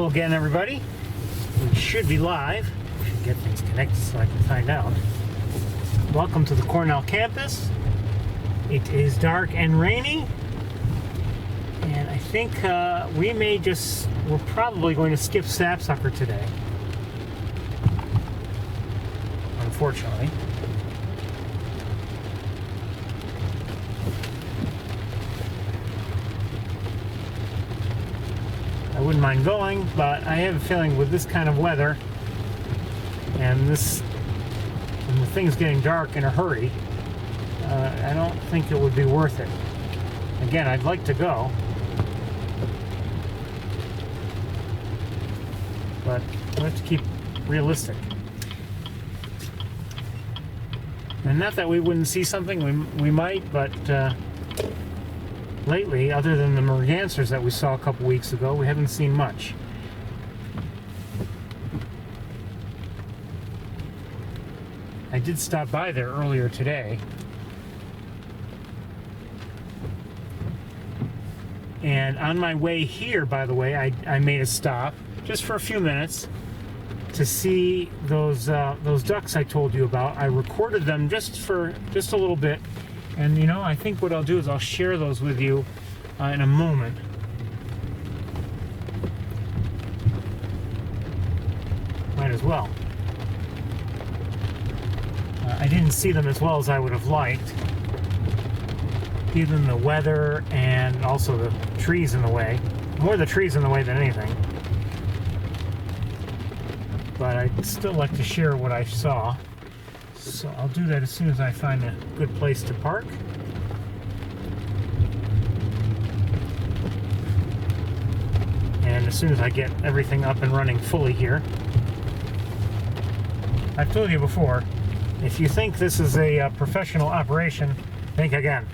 again, everybody. We should be live. We should get things connected so I can find out. Welcome to the Cornell campus. It is dark and rainy, and I think we're probably going to skip Sapsucker today, unfortunately. I wouldn't mind going, but I have a feeling with this kind of weather and the things getting dark in a hurry, I don't think it would be worth it. Again, I'd like to go, but we have to keep realistic. And not that we wouldn't see something, we might, but lately, other than the mergansers that we saw a couple weeks ago, we haven't seen much. I did stop by there earlier today, and on my way here, by the way, I made a stop just for a few minutes to see those ducks I told you about. I recorded them just a little bit. And you know, I think what I'll do is I'll share those with you in a moment. Might as well. I didn't see them as well as I would have liked, given the weather and also the trees in the way. More the trees in the way than anything. But I'd still like to share what I saw. So I'll do that as soon as I find a good place to park. And as soon as I get everything up and running fully here. I've told you before, if you think this is a professional operation, think again.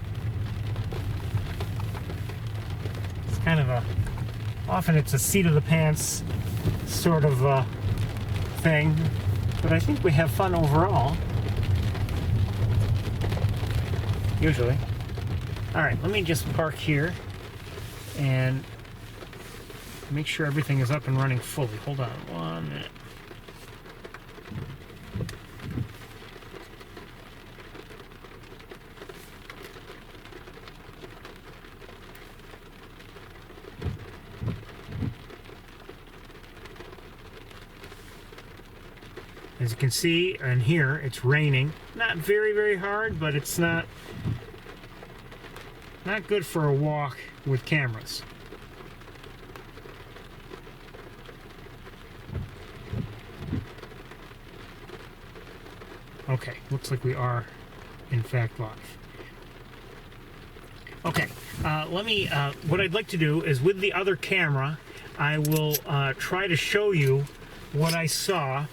It's kind of often it's a seat of the pants sort of thing, but I think we have fun overall. Usually. Alright, let me just park here and make sure everything is up and running fully. Hold on 1 minute. As you can see and hear, it's raining. Not very, very hard, but it's not good for a walk with cameras. Okay, looks like we are in fact live. Okay, what I'd like to do is with the other camera, I will try to show you what I saw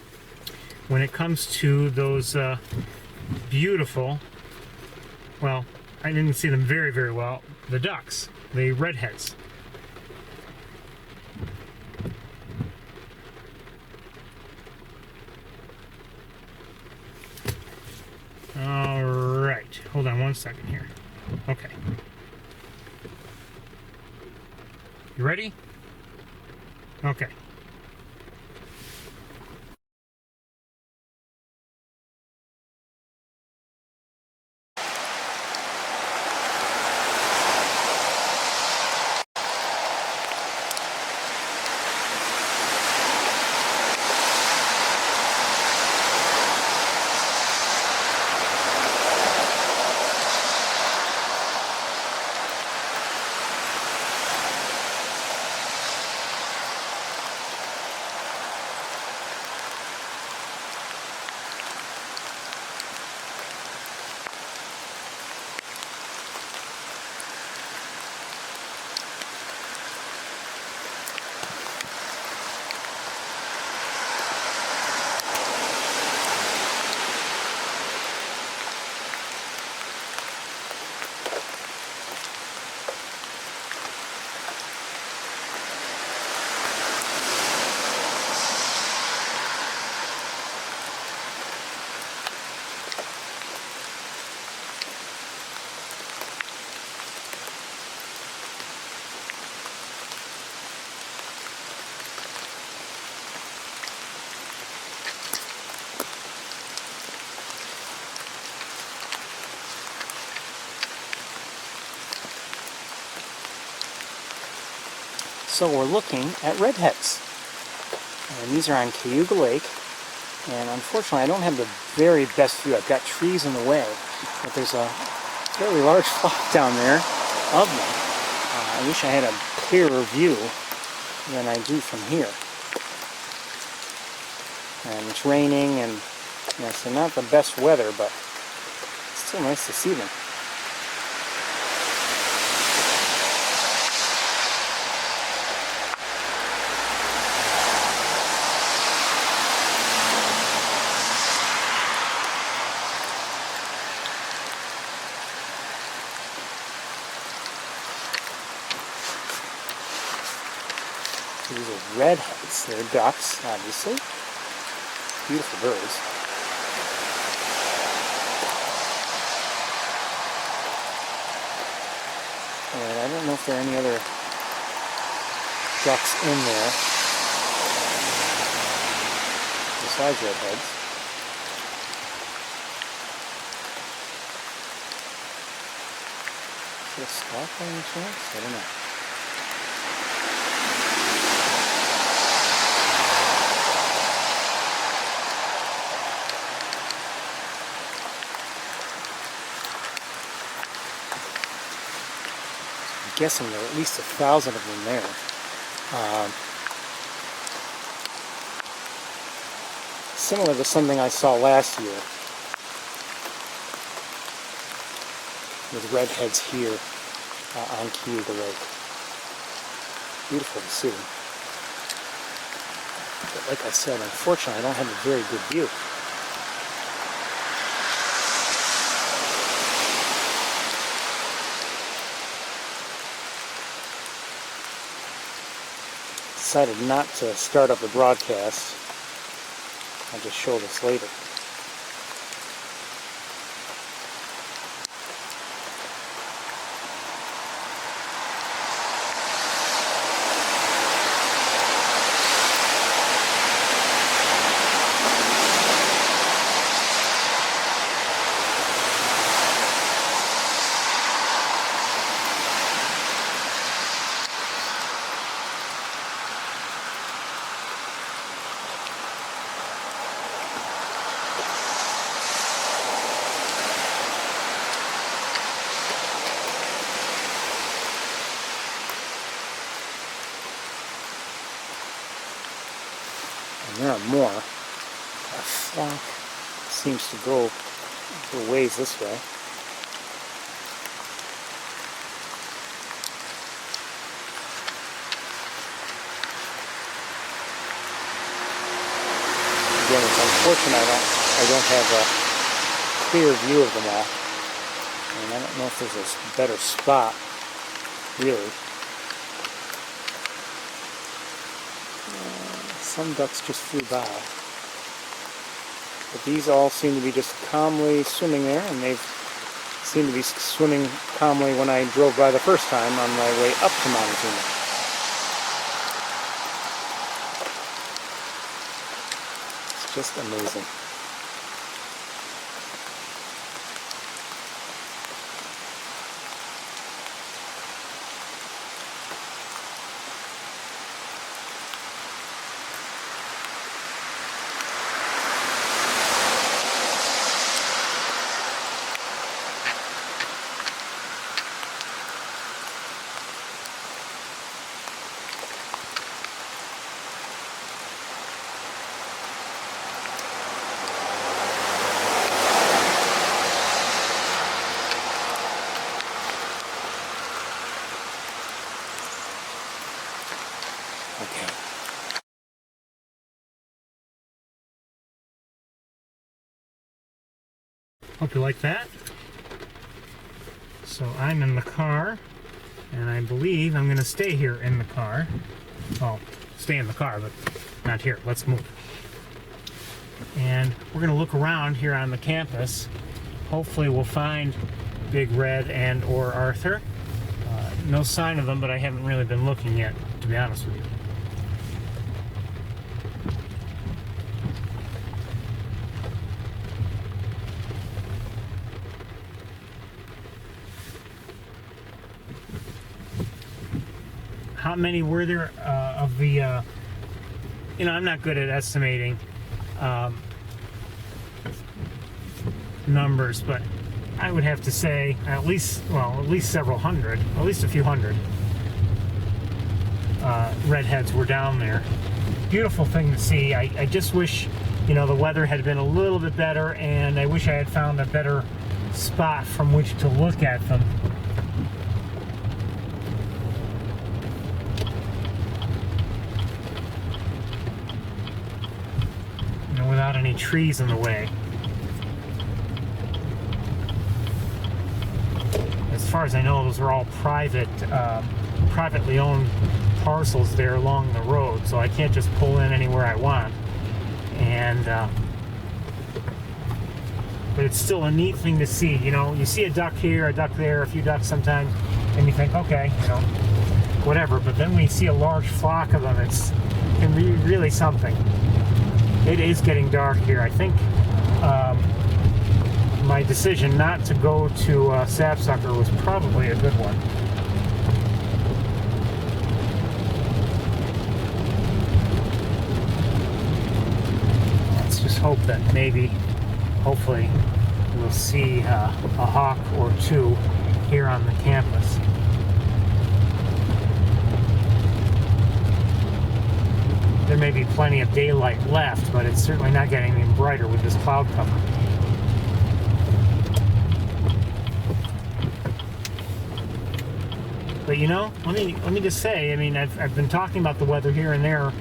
when it comes to those beautiful, well, I didn't see them very, very well, the ducks, the redheads. All right, hold on 1 second here. Okay. You ready? Okay. So we're looking at redheads. And these are on Cayuga Lake. And unfortunately, I don't have the very best view. I've got trees in the way. But there's a fairly large flock down there of them. I wish I had a clearer view than I do from here. And it's raining, and so not the best weather, but it's still nice to see them. These are redheads. They're ducks, obviously. Beautiful birds. And I don't know if there are any other ducks in there besides redheads. Is it a scout by any chance? I don't know. Guessing there are at least 1,000 of them there. Similar to something I saw last year with redheads here on Cayuga Lake. Beautiful to see. But like I said, unfortunately, I don't have a very good view. Decided not to start up the broadcast. I'll just show this later. And there are more. A flock seems to go a ways this way. Again, it's unfortunate I don't have a clear view of them all. And I don't know if there's a better spot, really. Some ducks just flew by. But these all seem to be just calmly swimming there, and they've seemed to be swimming calmly when I drove by the first time on my way up to Montezuma. It's just amazing. Okay. Hope you like that. So I'm in the car, and I believe I'm going to stay here in the car. Well, stay in the car, but not here. Let's move. And we're going to look around here on the campus. Hopefully we'll find Big Red and or Arthur. No sign of them, but I haven't really been looking yet, to be honest with you. how many were there of the, you know, I'm not good at estimating numbers, but I would have to say at least several hundred, at least a few hundred redheads were down there. Beautiful thing to see. I just wish, you know, the weather had been a little bit better, and I wish I had found a better spot from which to look at them. You know, without any trees in the way. As far as I know, those are all privately owned parcels there along the road, so I can't just pull in anywhere I want. And but it's still a neat thing to see. You know, you see a duck here, a duck there, a few ducks sometimes, and you think, okay, you know, whatever. But then when you see a large flock of them, it can be really something. It is getting dark here. I think my decision not to go to Sapsucker was probably a good one. Let's just hope that hopefully, we'll see a hawk or two here on the campus. There may be plenty of daylight left, but it's certainly not getting any brighter with this cloud cover. But you know, let me just say, I mean, I've been talking about the weather here and there,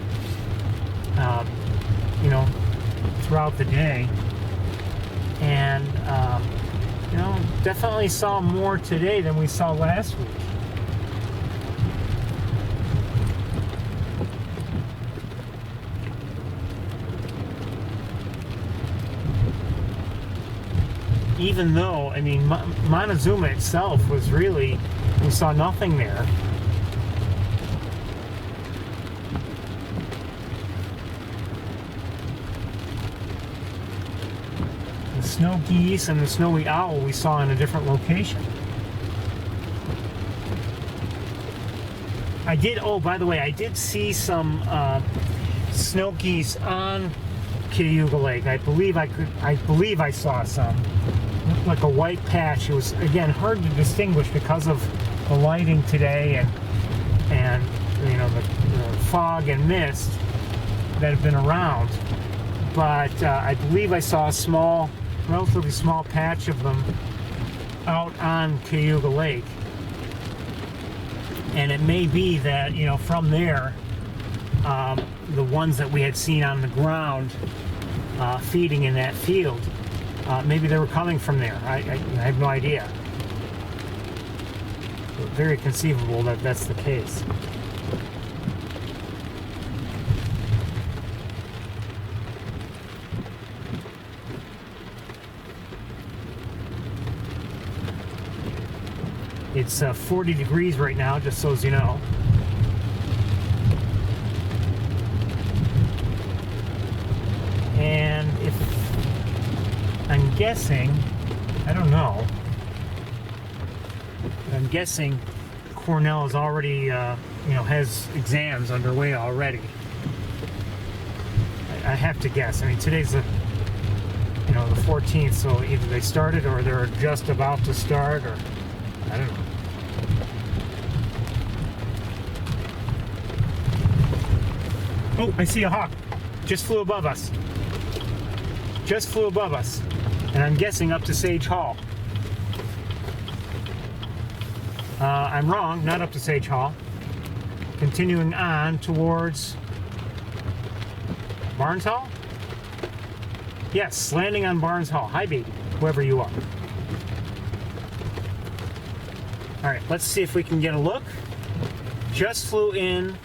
you know, throughout the day, and you know, definitely saw more today than we saw last week. Even though, I mean, Montezuma itself was really, we saw nothing there. The snow geese and the snowy owl we saw in a different location. Oh, by the way, I did see some snow geese on Cayuga Lake. I believe I saw some. Looked like a white patch. It was, again, hard to distinguish because of the lighting today and you know, the fog and mist that have been around. But I believe I saw a relatively small patch of them out on Cayuga Lake. And it may be that, you know, from there, the ones that we had seen on the ground feeding in that field, maybe they were coming from there. I have no idea. But very conceivable that that's the case. It's 40 degrees right now, just so as you know. And if I'm guessing, I don't know, but I'm guessing Cornell is already, you know, has exams underway already. I have to guess. I mean, today's the 14th, so either they started or they're just about to start, or I don't know. Oh, I see a hawk. Just flew above us. Just flew above us. And I'm guessing up to Sage Hall. I'm wrong, not up to Sage Hall. Continuing on towards Barnes Hall? Yes, landing on Barnes Hall. Hi, baby, whoever you are. All right, let's see if we can get a look. Just flew in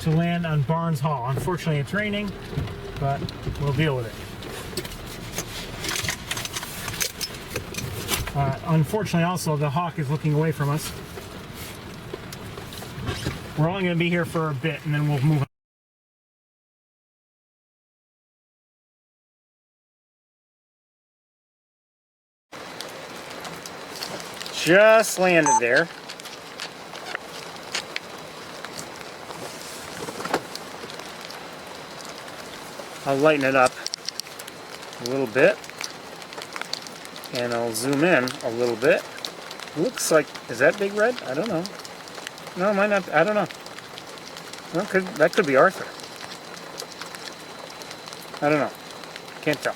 to land on Barnes Hall. Unfortunately, it's raining, but we'll deal with it. Unfortunately, also, the hawk is looking away from us. We're only going to be here for a bit, and then we'll move on. Just landed there. I'll lighten it up a little bit, and I'll zoom in a little bit. Looks like, is that Big Red? I don't know. No, it might not. I don't know. Well, that could be Arthur. I don't know. Can't tell.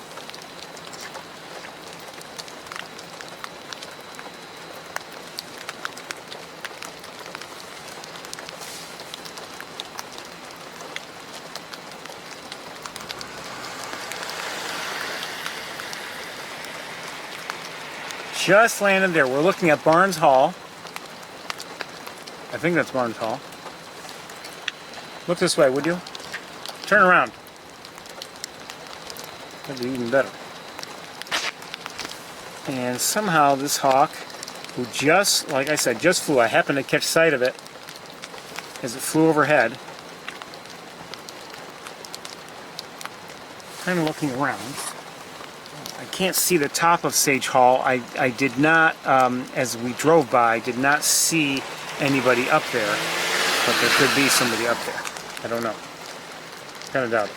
Just landed there. We're looking at Barnes Hall. I think that's Barnes Hall. Look this way, would you? Turn around. That'd be even better. And somehow this hawk, who just, like I said, just flew, I happened to catch sight of it as it flew overhead. Kind of looking around. I can't see the top of Sage Hall. I did not, as we drove by, did not see anybody up there, but there could be somebody up there. I don't know. Kind of doubt it.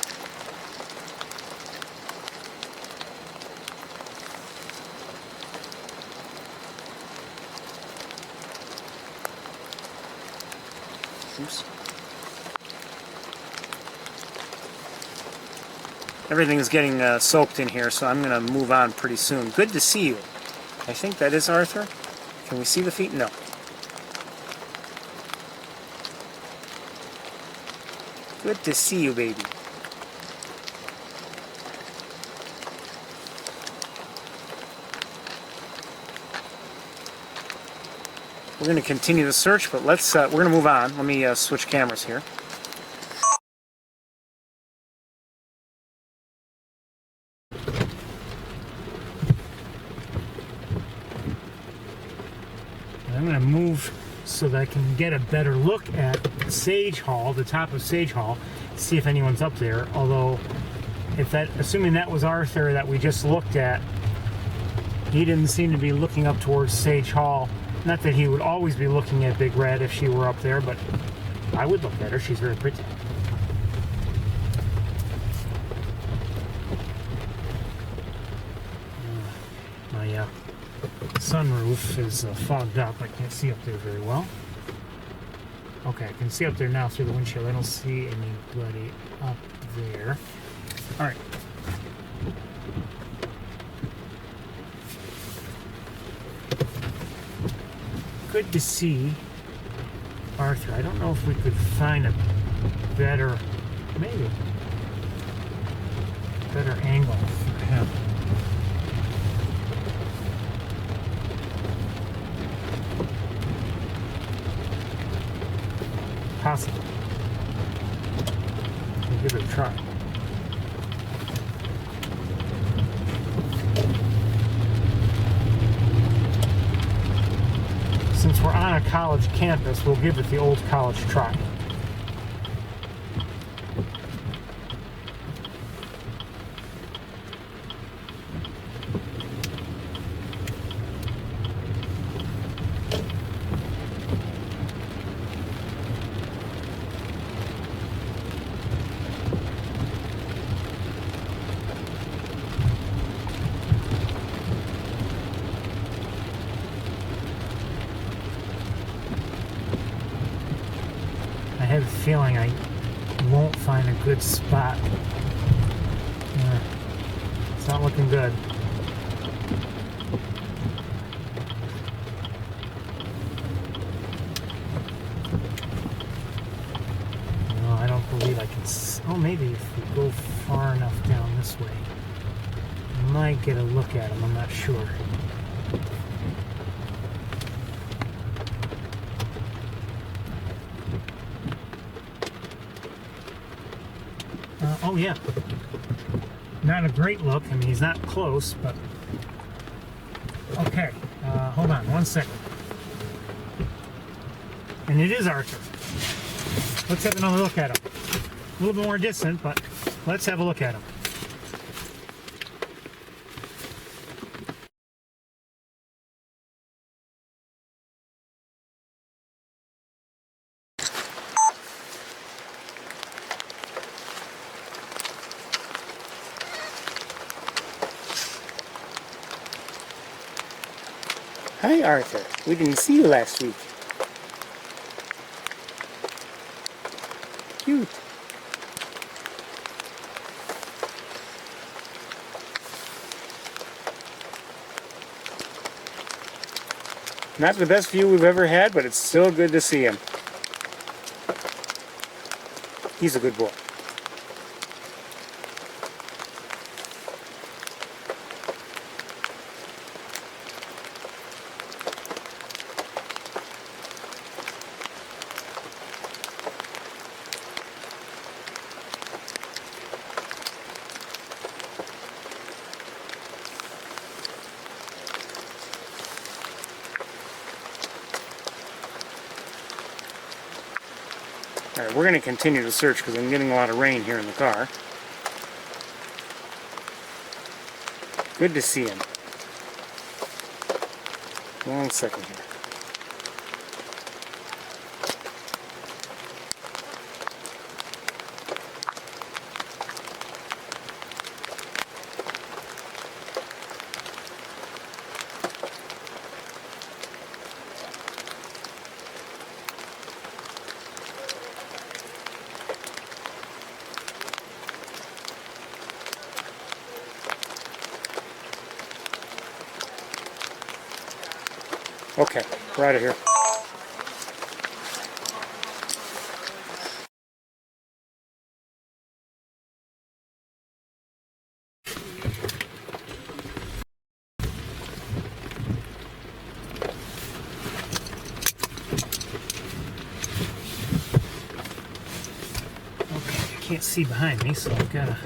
Oops. Everything's getting soaked in here, so I'm going to move on pretty soon. Good to see you. I think that is Arthur. Can we see the feet? No. Good to see you, baby. We're going to continue the search, but let's we're going to move on. Let me switch cameras here. I'm going to move so that I can get a better look at Sage Hall, the top of Sage Hall, see if anyone's up there. Although, assuming that was Arthur that we just looked at, he didn't seem to be looking up towards Sage Hall. Not that he would always be looking at Big Red if she were up there, but I would look at her. She's very pretty. My sunroof is fogged up. I can't see up there very well. Okay, I can see up there now through the windshield. I don't see anybody up there. All right. Good to see Arthur. I don't know if we could find a better, maybe, better angle for him. Possible. We'll give it a try. Since we're on a college campus, we'll give it the old college try. I have a feeling I won't find a good spot. It's not looking good. No, I don't believe I can. Oh, maybe if we go far enough down this way, I might get a look at him. I'm not sure. Oh yeah, not a great look. I mean, he's not close, but okay. Hold on 1 second. And it is Arthur. Let's have another look at him. A little bit more distant, but let's have a look at him. Hi, Arthur. We didn't see you last week. Cute. Not the best view we've ever had, but it's still good to see him. He's a good boy. Alright, we're going to continue to search because I'm getting a lot of rain here in the car. Good to see him. 1 second here. Okay, we're out of here. Okay, I can't see behind me, so I've got to...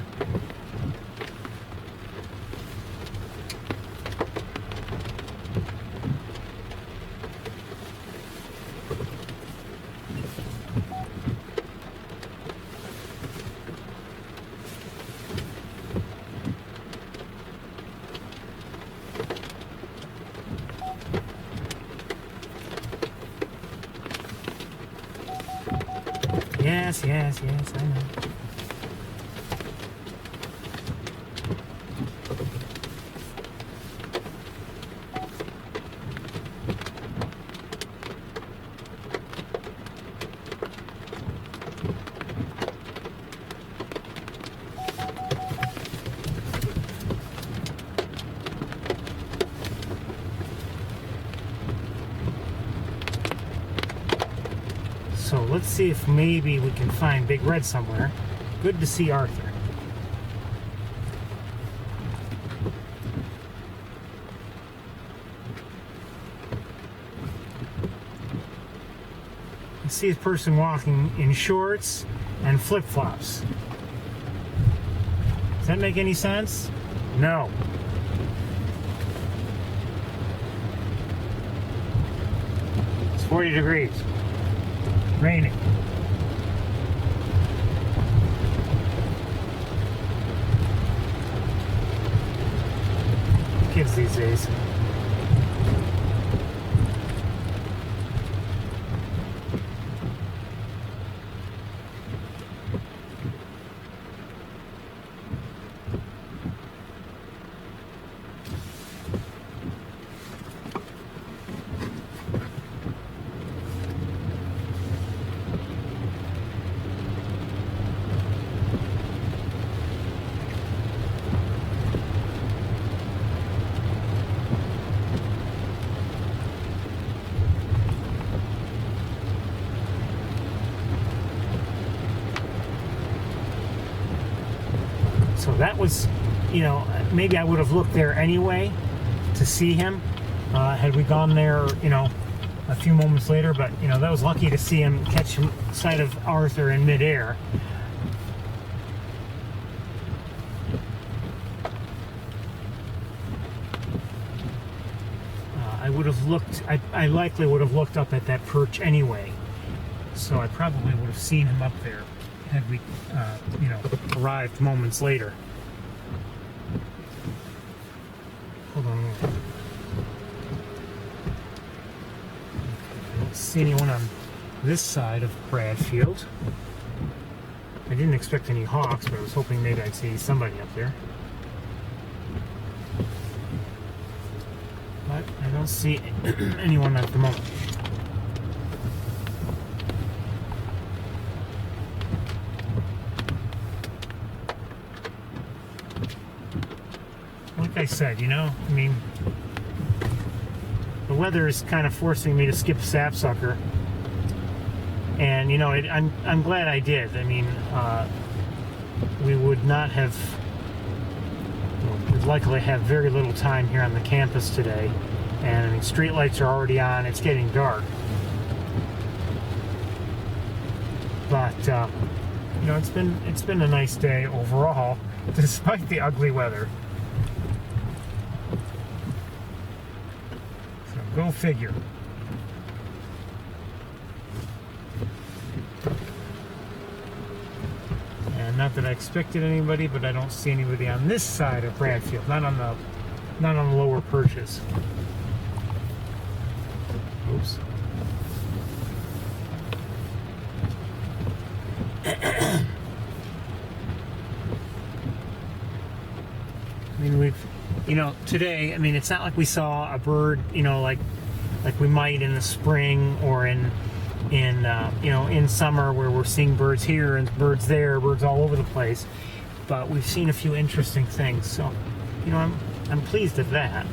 Yes, I know. So let's see if maybe we can find Big Red somewhere. Good to see Arthur. I see a person walking in shorts and flip-flops. Does that make any sense? No. It's 40 degrees. Raining. Kids these days. So that was, you know, maybe I would have looked there anyway to see him had we gone there, you know, a few moments later. But, you know, that was lucky to see him catch sight of Arthur in midair. I would have looked, I likely would have looked up at that perch anyway. So I probably would have seen him up there had we, you know, arrived moments later. Hold on. I don't see anyone on this side of Bradfield. I didn't expect any hawks, but I was hoping maybe I'd see somebody up there. but I don't see anyone at the moment. Like I said, you know, I mean, the weather is kind of forcing me to skip sapsucker, and you know, I'm glad I did. I mean, we would not have, we'd likely have very little time here on the campus today, and I mean, street lights are already on. It's getting dark, but you know, it's been a nice day overall, despite the ugly weather. Go figure. And not that I expected anybody, but I don't see anybody on this side of Bradfield. Not on the lower perches. Oops. I mean, you know, today, I mean, it's not like we saw a bird, you know, like we might in the spring or in you know, in summer, where we're seeing birds here and birds there, birds all over the place. But we've seen a few interesting things, so you know, I'm pleased at that.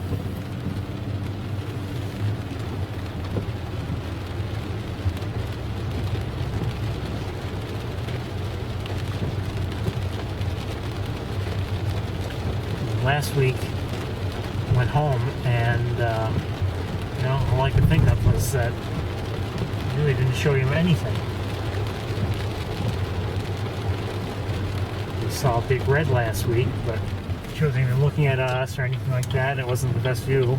Last week, went home, and you know, all I could think of was that I really didn't show you anything. We saw a big red last week, but she wasn't even looking at us or anything like that. It wasn't the best view.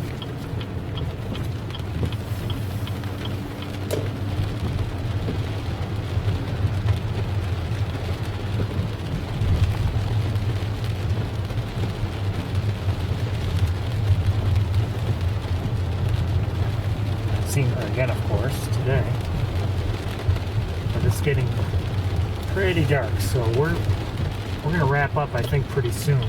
Seen her again, of course, today. But it's getting pretty dark, so we're gonna wrap up, I think, pretty soon. I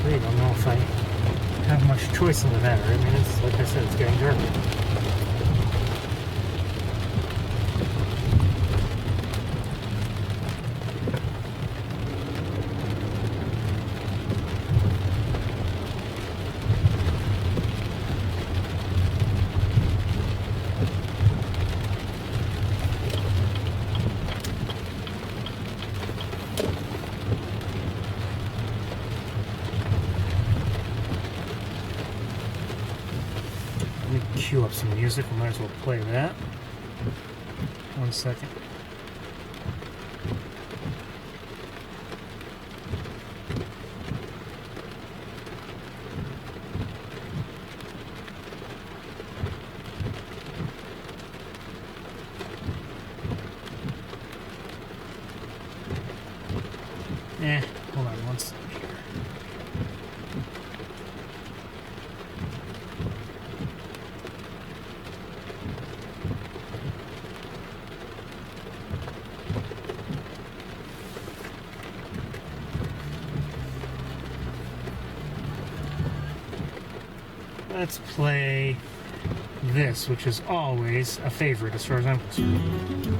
really don't know if I have much choice in the matter. I mean, it's like I said, it's getting dark. Cue up some music. We might as well play that. 1 second. Hold on 1 second here. Let's play this, which is always a favorite as far as I'm concerned.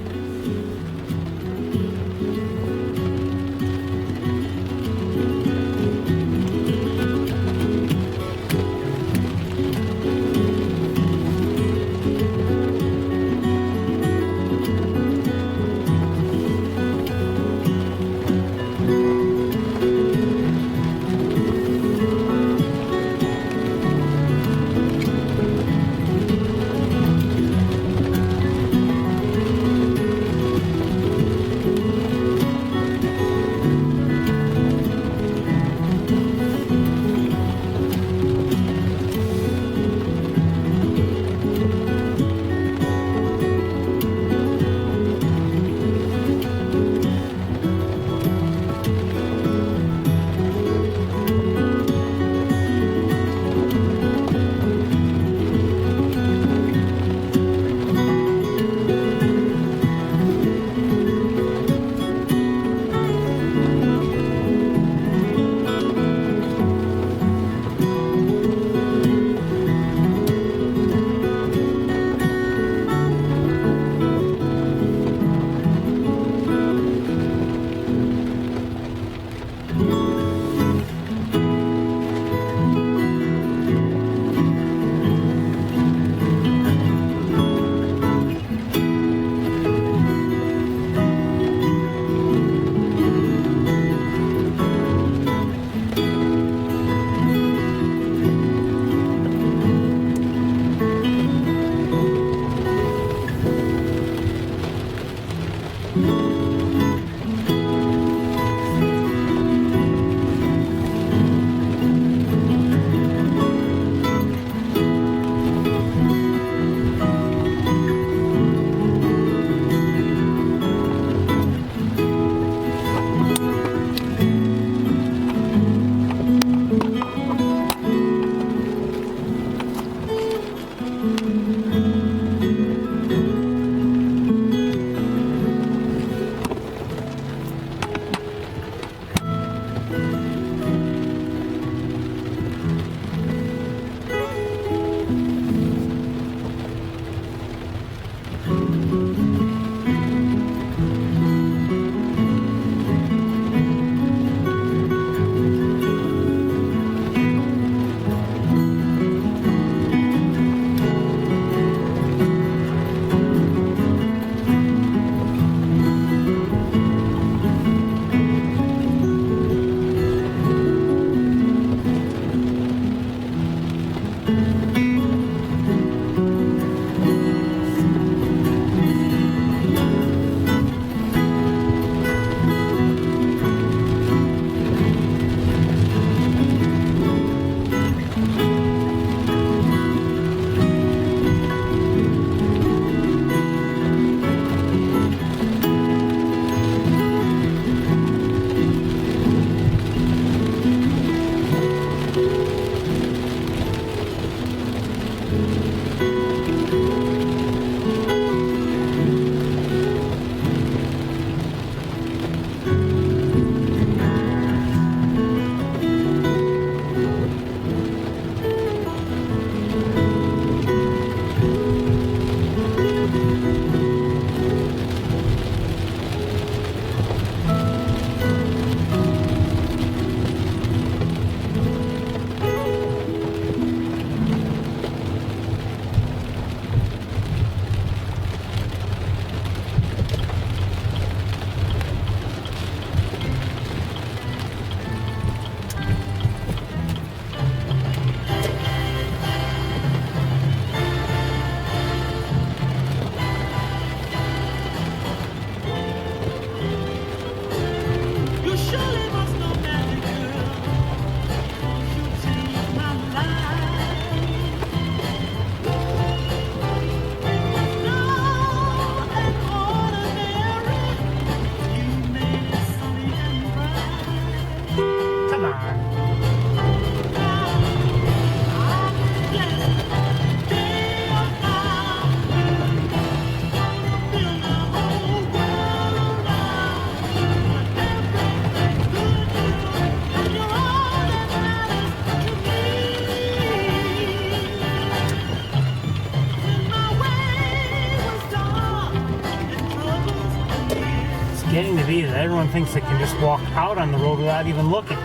everyone thinks they can just walk out on the road without even looking.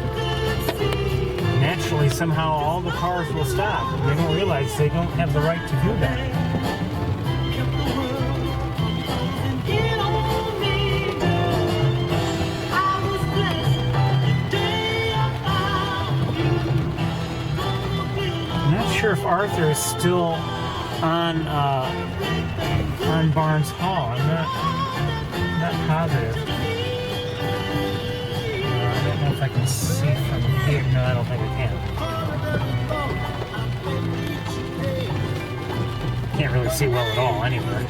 Naturally, somehow all the cars will stop. They don't realize they don't have the right to do that. I'm not sure if Arthur is still on Barnes Hall. I'm not positive. I don't know if I can see from here. No, I don't think I can. Can't really see well at all anywhere.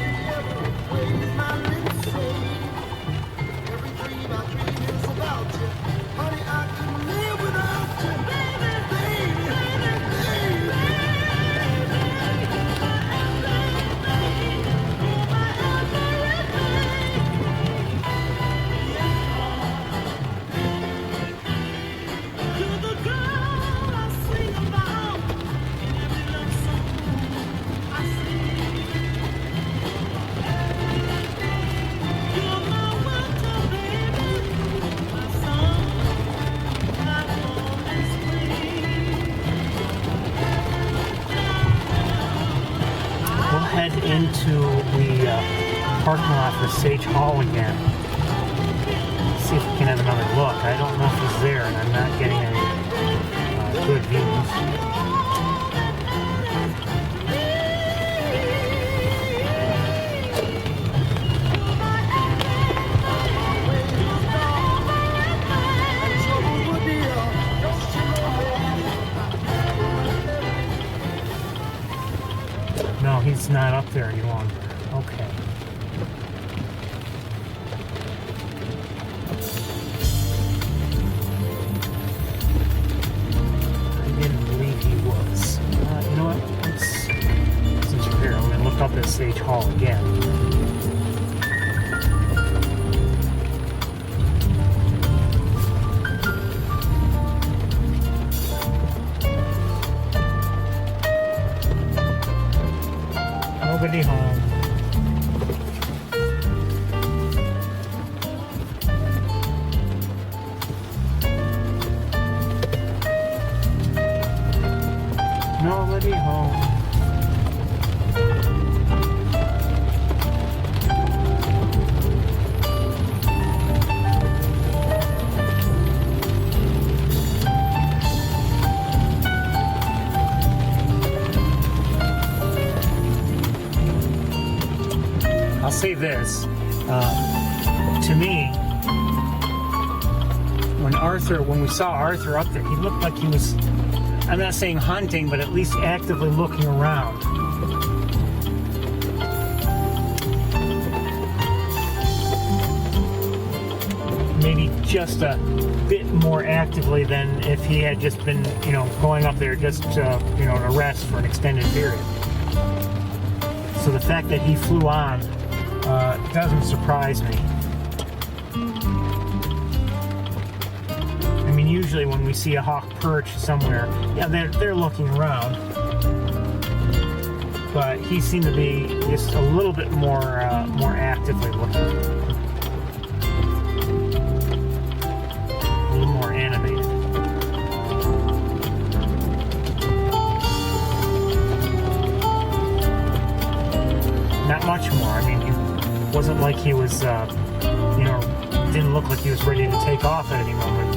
Head into the parking lot for Sage Hall again. See if we can have another look. I don't know if he's there, and I'm not getting any good views. No, he's not up there any longer. Okay. I didn't believe he was. You know what? Since you're here, I'm going to look up at Sage Hall again. Nobody home. Nobody home. I'll say this, to me, when we saw Arthur up there, he looked like he was, I'm not saying hunting, but at least actively looking around. Maybe just a bit more actively than if he had just been, going up there just to, to rest for an extended period. So the fact that he flew on doesn't surprise me. I mean, usually when we see a hawk perch somewhere, yeah, they're looking around. But he seemed to be just a little bit more actively looking, a little more animated. Not much more. I mean, it wasn't like he was, didn't look like he was ready to take off at any moment.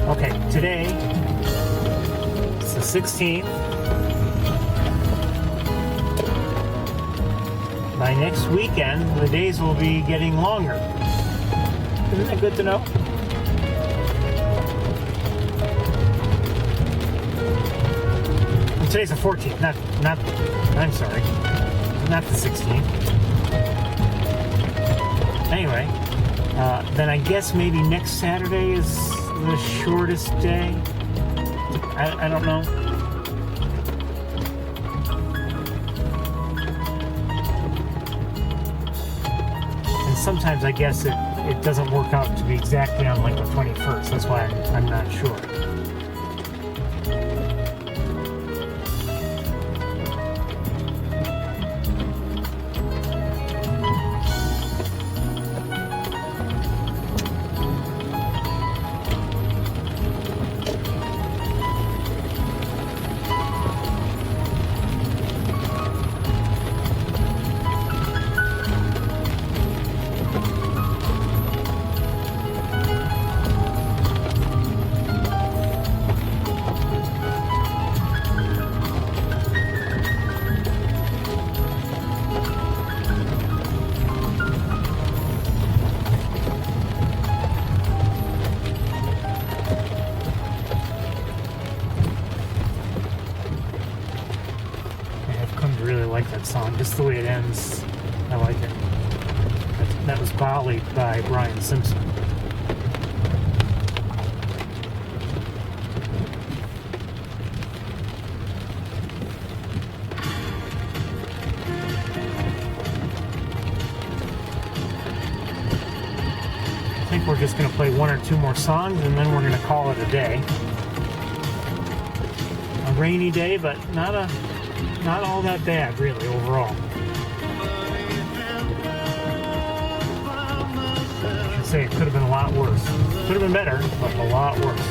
Okay, today, it's the 16th. By next weekend, the days will be getting longer. Isn't that good to know? And today's the 14th, I'm sorry, not the 16th. Anyway, then I guess maybe next Saturday is the shortest day. I don't know. And sometimes I guess it doesn't work out to be exactly on like the 21st. That's why I'm not sure. Like that song, just the way it ends. I like it. That was Bali by Brian Simpson. I think we're just going to play one or two more songs and then we're going to call it a day. A rainy day, but not all that bad, really, overall. I should say it could have been a lot worse. Could have been better, but a lot worse.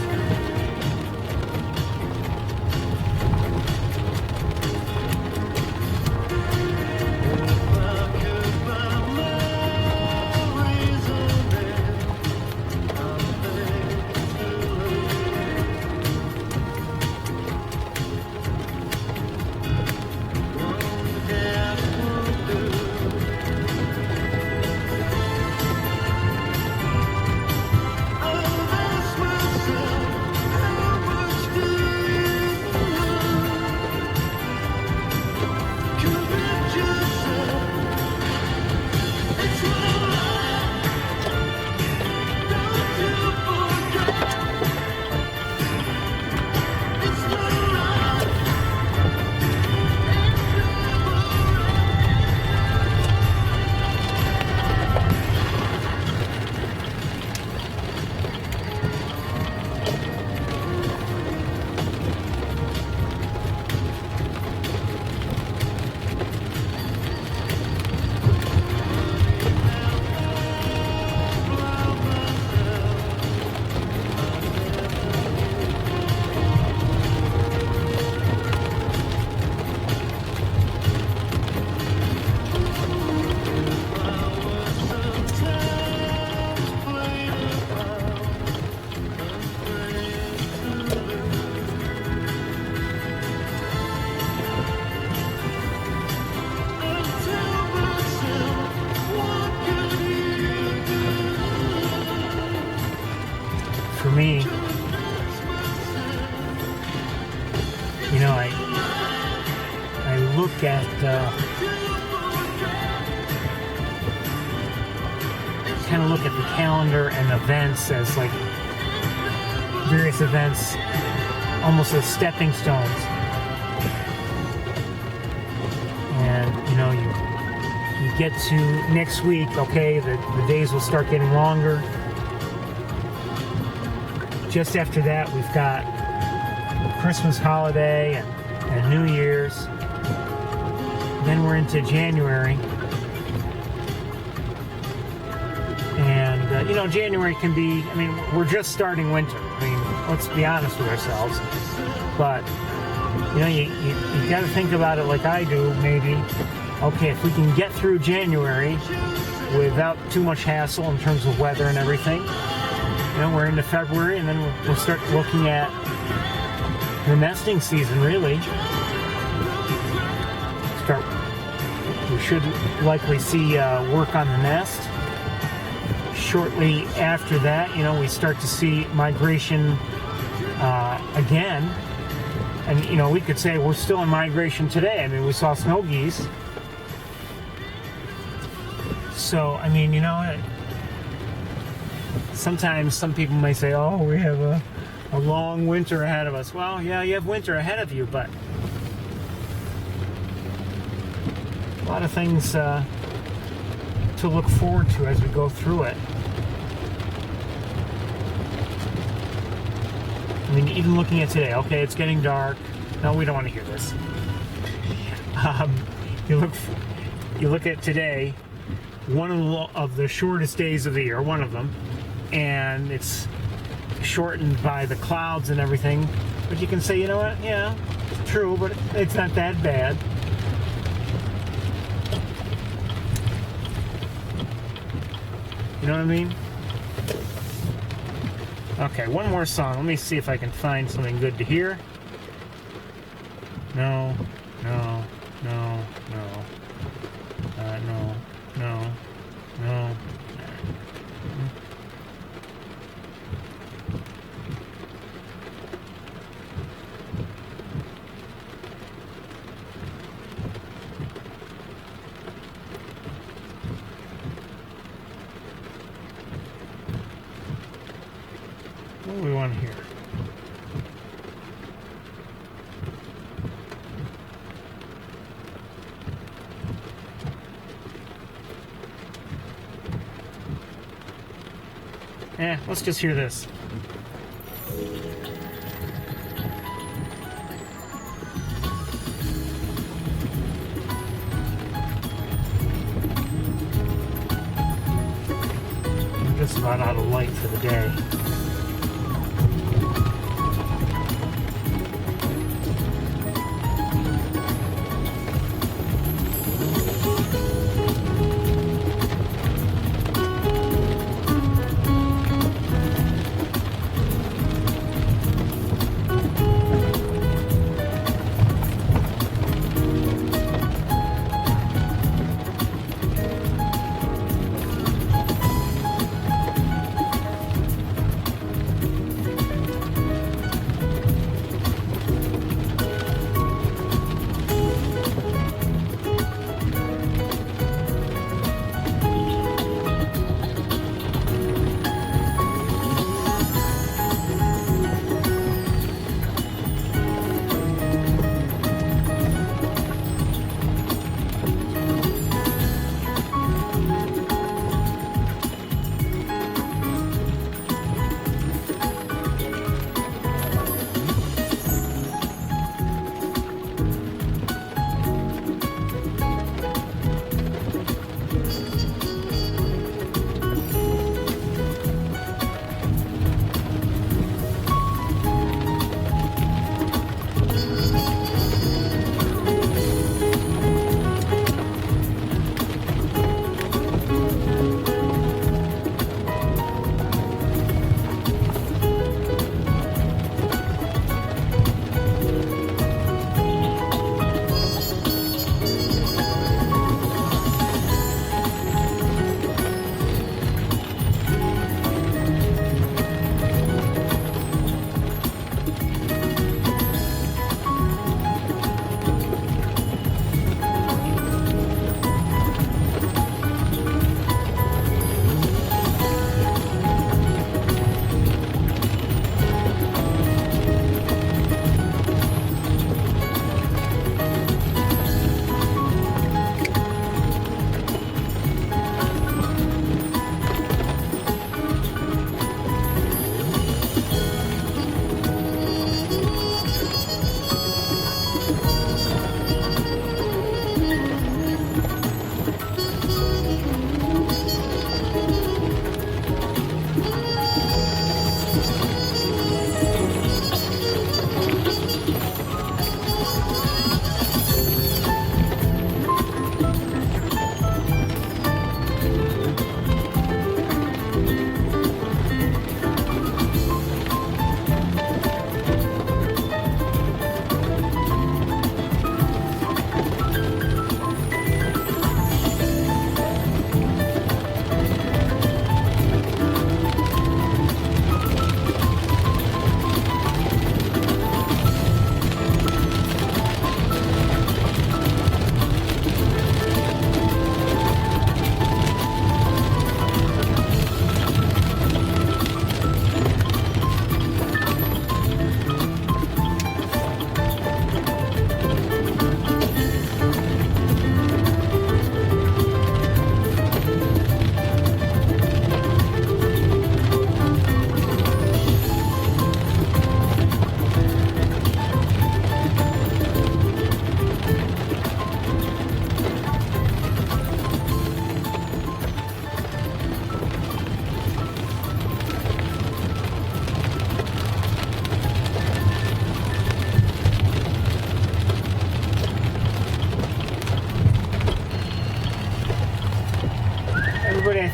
For me, you know, I look at kind of look at the calendar and events as like various events almost as stepping stones. And you know, you get to next week, okay, the days will start getting longer. Just after that, we've got Christmas holiday and New Year's. Then we're into January. And, you know, January can be, I mean, we're just starting winter. I mean, let's be honest with ourselves. But, you know, you got to think about it like I do, maybe. Okay, if we can get through January without too much hassle in terms of weather and everything, you know, we're into February, and then we'll start looking at the nesting season, really. We should likely see work on the nest shortly after that, you know, we start to see migration again. And, you know, we could say we're still in migration today. I mean, we saw snow geese. So, I mean, you know, sometimes some people may say, oh, we have a long winter ahead of us. Well, yeah, you have winter ahead of you, but a lot of things to look forward to as we go through it. I mean, even looking at today, okay, it's getting dark. No, we don't want to hear this. You look at today, one of the shortest days of the year, one of them, and it's shortened by the clouds and everything. But you can say, you know what? Yeah, it's true, but it's not that bad. You know what I mean? Okay, one more song. Let me see if I can find something good to hear. No. What do we want here? Let's just hear this. I'm just about out of light for the day.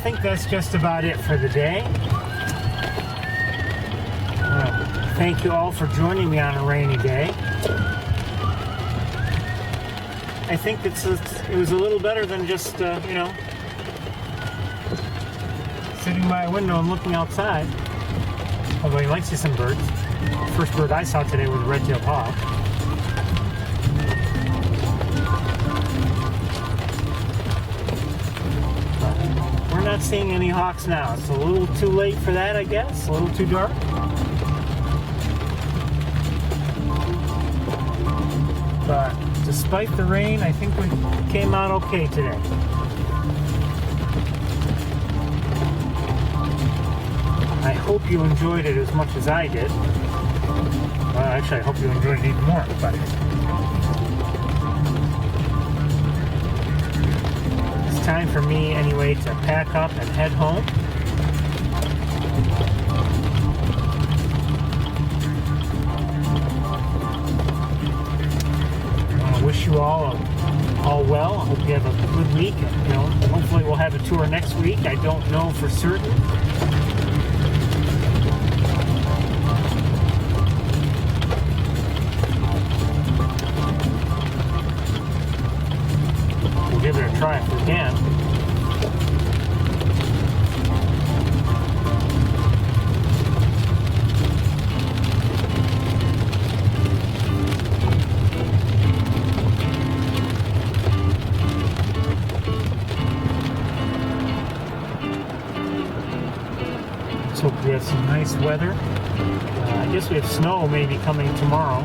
think that's just about it for the day. Thank you all for joining me on a rainy day. I think it was a little better than just, you know, sitting by a window and looking outside. Although you might see some birds. The first bird I saw today was a red-tailed hawk. But we're not seeing any hawks now. It's a little too late for that, I guess. A little too dark. But despite the rain, I think we came out okay today. I hope you enjoyed it as much as I did. Well, actually, I hope you enjoyed it even more. But it's time for me, anyway, to pack up and head home. I wish you all well. I hope you have a good week. You know, hopefully we'll have a tour next week. I don't know for certain. Give it a try if we can. Let's hope we have some nice weather. I guess we have snow maybe coming tomorrow.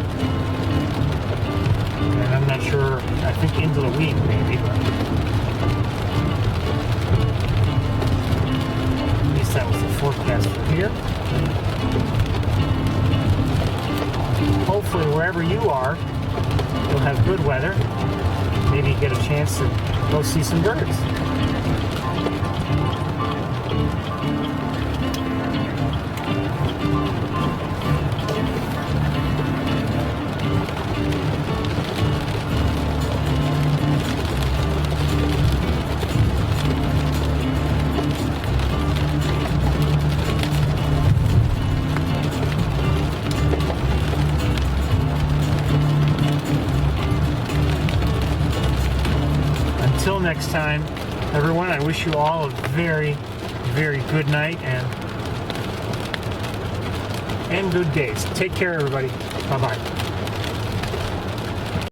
And I'm not sure, I think into the week maybe, but at least that was the forecast for here. Hopefully wherever you are, you'll have good weather. Maybe get a chance to go see some birds. Until next time, everyone, I wish you all a very, very good night and good days. Take care, everybody. Bye-bye.